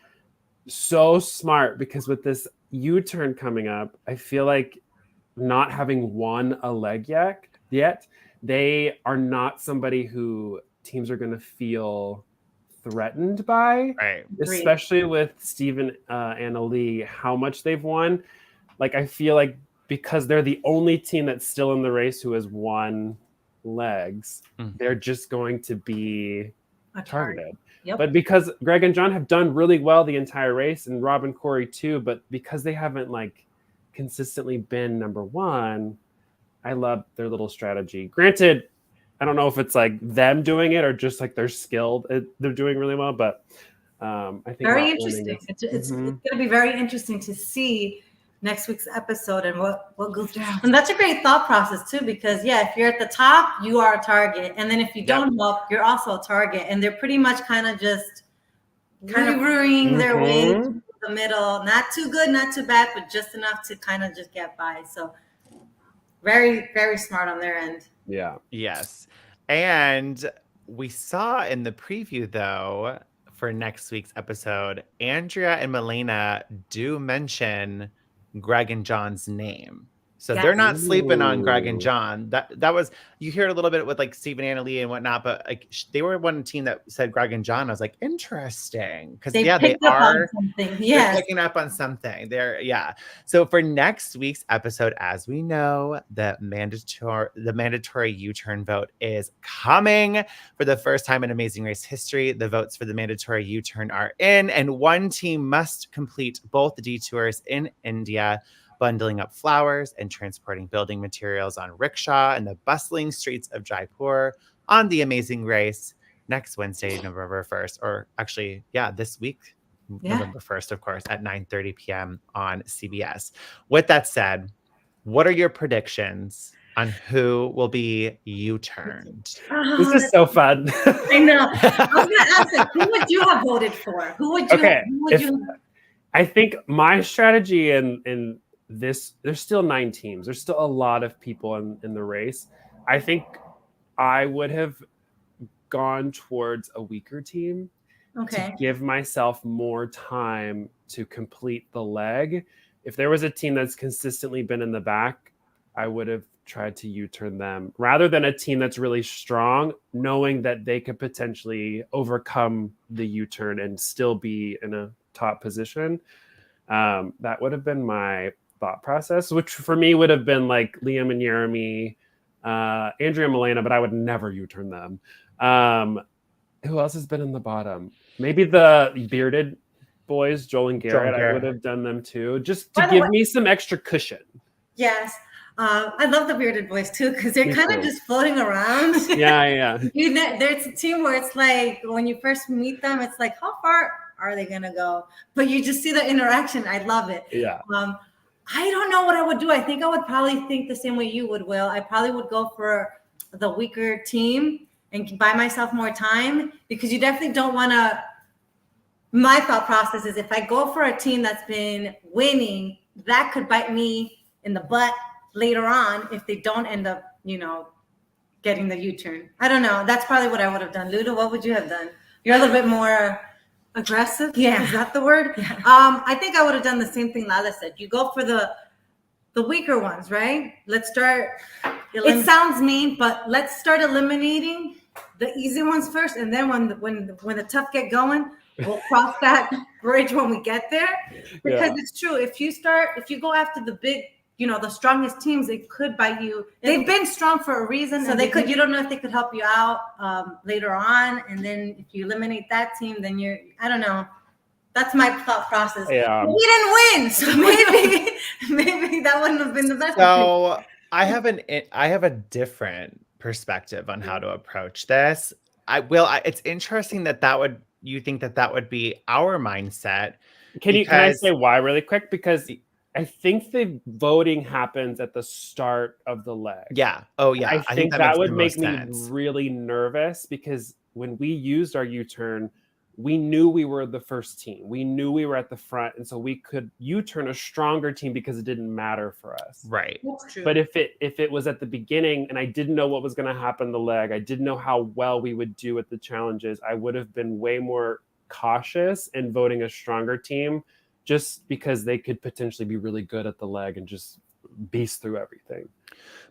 so smart, because with this U-turn coming up, I feel like not having won a leg yet, they are not somebody who teams are going to feel threatened by, Right. especially with Steven and Ali, how much they've won. Like, I feel like because they're the only team that's still in the race who has won legs, they're just going to be targeted. Yep. But because Greg and John have done really well the entire race, and Rob and Corey too, but because they haven't like consistently been number one, I love their little strategy. Granted, I don't know if it's like them doing it or just like they're skilled. They're doing really well, but I think very interesting. It's going to be very interesting to see next week's episode and what goes down. And that's a great thought process too, because if you're at the top, you are a target, and then if you don't help, you're also a target, and they're pretty much kind of just maneuvering their way to the middle. Not too good, not too bad, but just enough to kind of just get by. So very, very smart on their end. Yeah. Yes. And we saw in the preview, though, for next week's episode, Andrea and Milena do mention Greg and John's name. So they're not sleeping on Greg and John. That was, you hear it a little bit with like Stephen and Annalie and whatnot, but like they were one team that said Greg and John. I was like, interesting. Because they are picking up on something. So for next week's episode, as we know, the mandatory U-turn vote is coming for the first time in Amazing Race history. The votes for the mandatory U-turn are in, and one team must complete both the detours in India, bundling up flowers and transporting building materials on rickshaw in the bustling streets of Jaipur on the Amazing Race next Wednesday, November 1st, or actually, this week, November 1st, of course, at 9:30 p.m. on CBS. With that said, what are your predictions on who will be U-turned? This is so fun. I know. I was going to ask you, who would you have voted for? Who would you? I think my strategy in this, there's still 9 teams. There's still a lot of people in the race. I think I would have gone towards a weaker team to give myself more time to complete the leg. If there was a team that's consistently been in the back, I would have tried to U-turn them rather than a team that's really strong, knowing that they could potentially overcome the U-turn and still be in a top position. That would have been my thought process, which for me would have been like Liam and Jeremy, Andrea and Milena, but I would never U-turn them. Who else has been in the bottom? Maybe the bearded boys, Joel and Garrett. I would have done them too, just to give me some extra cushion. Yes. I love the bearded boys too, because they're kind of just floating around. Yeah. There's a team where it's like when you first meet them, it's like, how far are they gonna go? But you just see the interaction. I love it. Yeah. I don't know what I would do. I think I would probably think the same way you would, Will. I probably would go for the weaker team and buy myself more time, because you definitely don't want to. My thought process is if I go for a team that's been winning, that could bite me in the butt later on if they don't end up, getting the U-turn. I don't know. That's probably what I would have done. Lulu, what would you have done? You're a little bit more aggressive. Yeah. Is that the word? Yeah. I think I would have done the same thing Lala said. You go for the weaker ones, right? Let's start. It sounds mean, but let's start eliminating the easy ones first, and then when the tough get going, we'll cross that bridge when we get there. Because it's true. If you go after the big, the strongest teams, it could bite you. They've been strong for a reason, so you don't know if they could help you out later on. And then if you eliminate that team, then I don't know. That's my thought process. Yeah. We didn't win, so maybe that wouldn't have been the best. So I have a different perspective on how to approach this. It's interesting you think that would be our mindset. Can I say why really quick? Because I think the voting happens at the start of the leg. Yeah. Oh, yeah. I think that would make me really nervous, because when we used our U-turn, we knew we were the first team. We knew we were at the front, and so we could U-turn a stronger team because it didn't matter for us. Right. That's true. But if it was at the beginning and I didn't know what was going to happen the leg, I didn't know how well we would do at the challenges, I would have been way more cautious in voting a stronger team, just because they could potentially be really good at the leg and just beast through everything.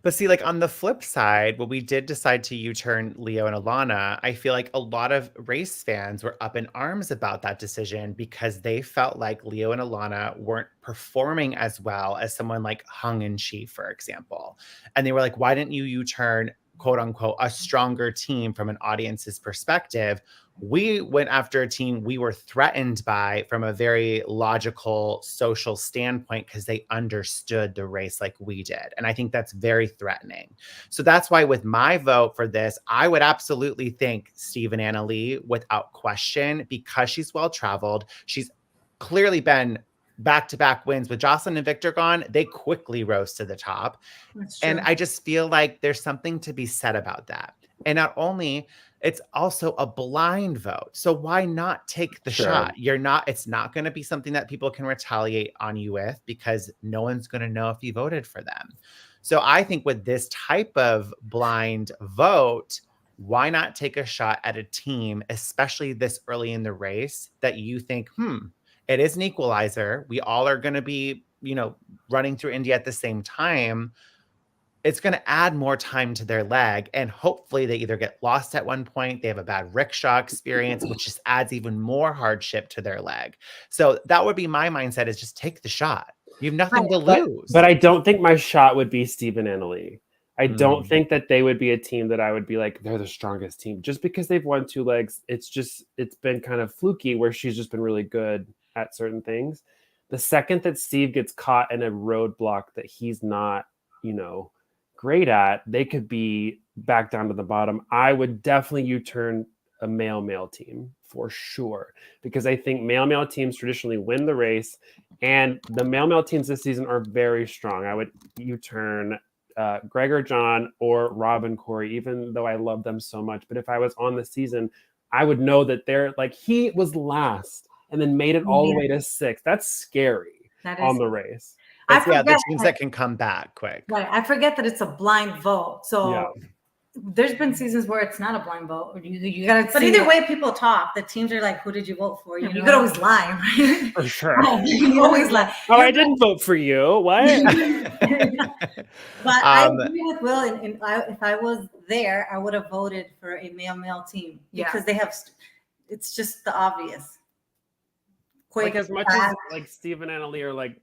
But see, like on the flip side, when we did decide to U-turn Leo and Alana, I feel like a lot of race fans were up in arms about that decision because they felt like Leo and Alana weren't performing as well as someone like Hung and Chi, for example. And they were like, why didn't you U-turn, quote unquote, a stronger team from an audience's perspective? We went after a team we were threatened by from a very logical social standpoint because they understood the race like we did. And I think that's very threatening. So that's why with my vote for this, I would absolutely think Steve and Anna Lee without question, because she's well-traveled. She's clearly been back-to-back wins with Jocelyn and Victor gone. They quickly rose to the top. That's true. And I just feel like there's something to be said about that. And not only, it's also a blind vote. So why not take the shot? It's not going to be something that people can retaliate on you with because no one's going to know if you voted for them. So I think with this type of blind vote, why not take a shot at a team, especially this early in the race, that you think, it is an equalizer. We all are going to be, running through India at the same time. It's going to add more time to their leg. And hopefully they either get lost at one point, they have a bad rickshaw experience, which just adds even more hardship to their leg. So that would be my mindset, is just take the shot. You have nothing to lose. But I don't think my shot would be Steve and Anna Lee. I don't think that they would be a team that I would be like, they're the strongest team. Just because they've won 2 legs, it's been kind of fluky where she's just been really good at certain things. The second that Steve gets caught in a roadblock that he's not, great at, they could be back down to the bottom. I would definitely U-turn a male team for sure, because I think male teams traditionally win the race, and the male teams this season are very strong. I would U-turn Greg or John or Rob and Corey, even though I love them so much. But if I was on the season, I would know that they're like, he was last and then made it all the way to 6th. That's scary on the race. The teams that can come back quick. Right. I forget that it's a blind vote. So there's been seasons where it's not a blind vote. You got to. But either way, people talk. The teams are like, "Who did you vote for?" You could always lie, right? For sure. You always lie. Oh, I didn't vote for you. What? But I agree with Will. And if I was there, I would have voted for a male team because they have. It's just the obvious. Quick, like as much as like Steve and Anna Lee are like,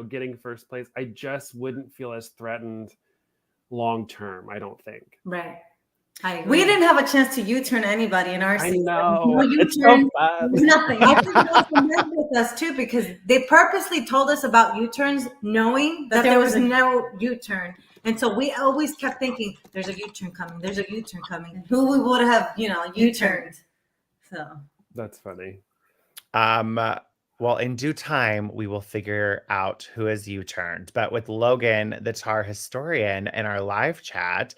getting first place, I just wouldn't feel as threatened long term, I don't think. Right. We didn't have a chance to U-turn anybody in our season. I know. It's so bad. Nothing. I think that was with us too, because they purposely told us about U-turns knowing that there was no U-turn. And so we always kept thinking, there's a U-turn coming. There's a U-turn coming. Who we would have, U-turned. So that's funny. Well, in due time, we will figure out who has U-turned. But with Logan, the Tar historian, in our live chat,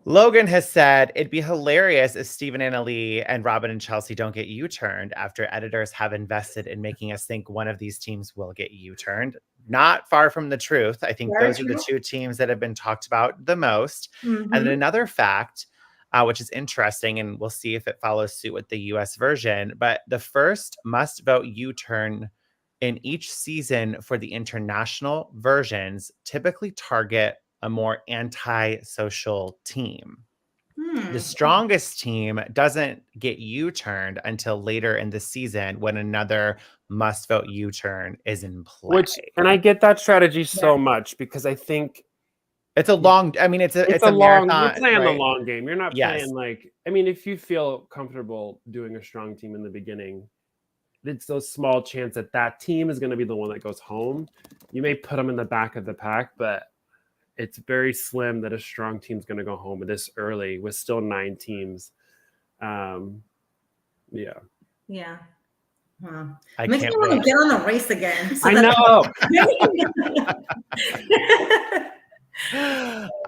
Logan has said it'd be hilarious if Steve and Anna Lee and Robin and Chelsea don't get U-turned after editors have invested in making us think one of these teams will get U-turned. Not far from the truth. I think those are the 2 teams that have been talked about the most. And then another fact, which is interesting, and we'll see if it follows suit with the US version, but the first must-vote U-turn in each season for the international versions typically target a more anti-social team. The strongest team doesn't get U-turned until later in the season when another must-vote U-turn is in play. And I get that strategy so much, because I think it's a long, it's a long, marathon. You're playing the long game. You're not playing if you feel comfortable doing a strong team in the beginning, it's those small chance that team is going to be the one that goes home. You may put them in the back of the pack, but it's very slim that a strong team's going to go home this early with still 9 teams. Yeah. I Makes me want to get on the race again. I know.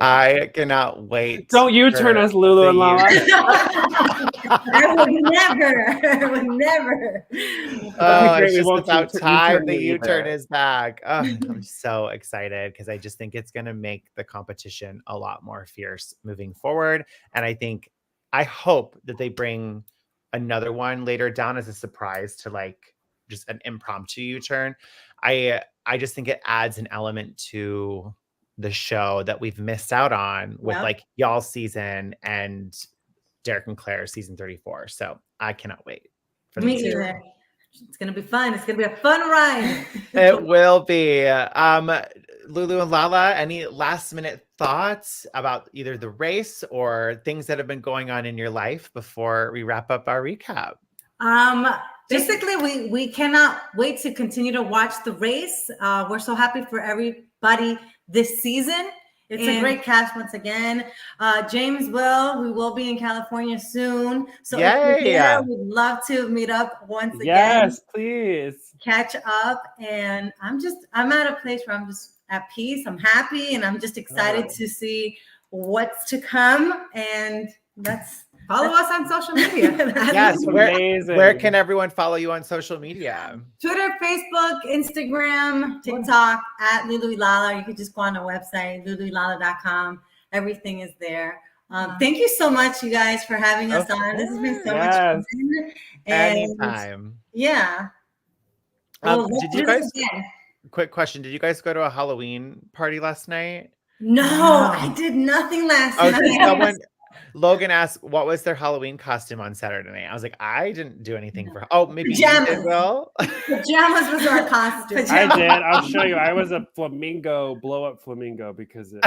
I cannot wait. Don't U-turn us, Lulu and Lala. I would never. Oh, it's just about time the U-turn is back. Oh, I'm so excited because I just think it's going to make the competition a lot more fierce moving forward. And I hope that they bring another one later down as a surprise to just an impromptu U-turn. I just think it adds an element to the show that we've missed out on with like y'all's season and Derek and Claire's season 34. So I cannot wait for Me either. It's gonna be fun. It's gonna be a fun ride. It will be. Lulu and Lala, any last minute thoughts about either the race or things that have been going on in your life before we wrap up our recap? Basically, we cannot wait to continue to watch the race. We're so happy for everybody this season. It's a great cast once again. James we will be in California soon. So if you're there, we'd love to meet up once again. Yes, please. Catch up. And I'm at a place where I'm just at peace. I'm happy and I'm just excited to see what's to come. And follow us on social media. Yes, where can everyone follow you on social media? Twitter, Facebook, Instagram, TikTok, at Lulu Lala. You can just go on our website, lululala.com. Everything is there. Thank you so much, you guys, for having us on. This has been so much fun. Anytime. Yeah. Did you guys? Quick question: did you guys go to a Halloween party last night? No, I did nothing last night. Logan asked, what was their Halloween costume on Saturday night? I was like, I didn't do anything for. Oh, maybe pajamas. You did, Will. Pajamas was our costume. I did. I'll show you. I was a flamingo, blow up flamingo because it's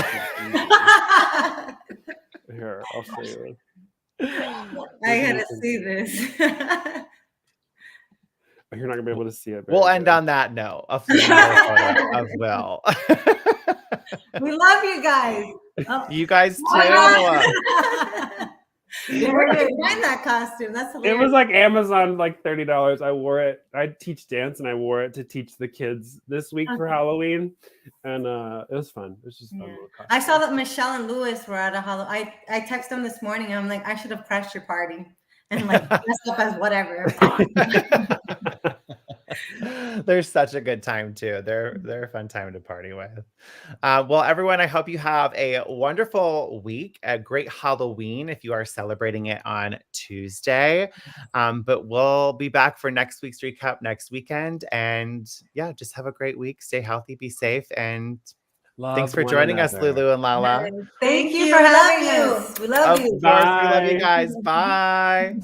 here. I'll show you. I gotta see this. You're not gonna be able to see it. We'll end on that note. A photo of Will. We love you guys. You guys too. Where did you find that costume? That's hilarious. It was like Amazon, like $30. I wore it. I teach dance, and I wore it to teach the kids this week for Halloween, and it was fun. It was just fun. Little costume. I saw that Michelle and Lewis were at a Halloween. I texted them this morning. I'm like, I should have crashed your party and like dressed up as whatever. They're such a good time too. They're a fun time to party with. Well, everyone, I hope you have a wonderful week, a great Halloween if you are celebrating it on Tuesday. But we'll be back for next week's recap next weekend. And yeah, just have a great week. Stay healthy, be safe, and thanks for joining us, Lulu and Lala. Thank you for having us. We love you. Of course, we love you guys. Bye.